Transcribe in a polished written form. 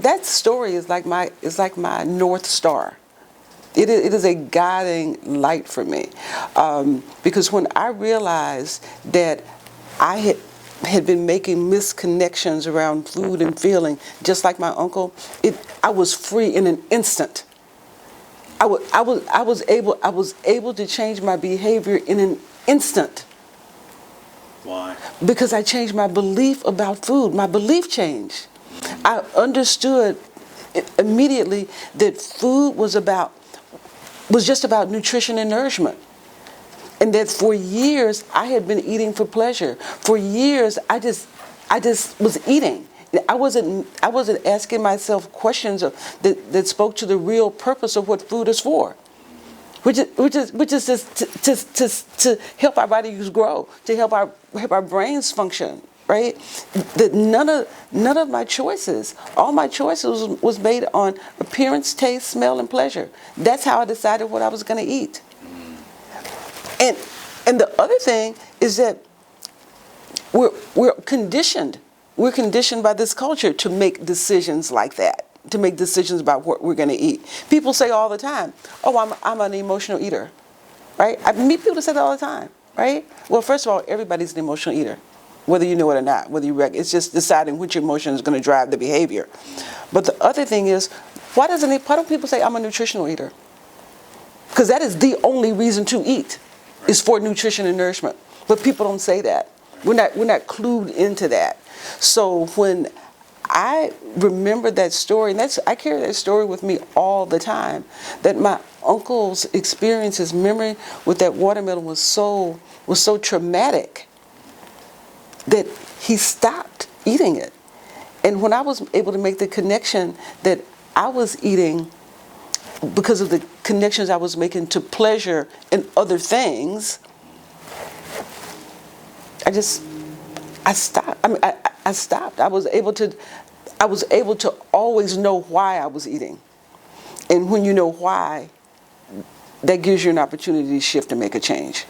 that story is like my North Star. It is a guiding light for me, because when I realized that I had been making misconnections around food and feeling, just like my uncle, I was free in an instant. I was able to change my behavior in an instant. Why? Because I changed my belief about food. My belief changed. I understood immediately that food was just about nutrition and nourishment. And that for years I had been eating for pleasure. For years I just was eating. I wasn't asking myself questions that spoke to the real purpose of what food is for. Which is just to help our bodies grow, to help our brains function, right? That none of my choices, all my choices was made on appearance, taste, smell, and pleasure. That's how I decided what I was going to eat. And the other thing is that we're conditioned. We're conditioned by this culture to make decisions like that, to make decisions about what we're going to eat. People say all the time, "Oh, I'm an emotional eater," right? I meet people that say that all the time, right? Well, first of all, everybody's an emotional eater, whether you know it or not. It's just deciding which emotion is going to drive the behavior. But the other thing is, why don't people say I'm a nutritional eater? Because that is the only reason to eat, is for nutrition and nourishment. But people don't say that. We're not clued into that. So when I remember that story, and I carry that story with me all the time, that my uncle's experience, his memory with that watermelon was so traumatic that he stopped eating it. And when I was able to make the connection that I was eating because of the connections I was making to pleasure and other things, I stopped. I stopped. I was able to always know why I was eating. And when you know why, that gives you an opportunity to shift and make a change.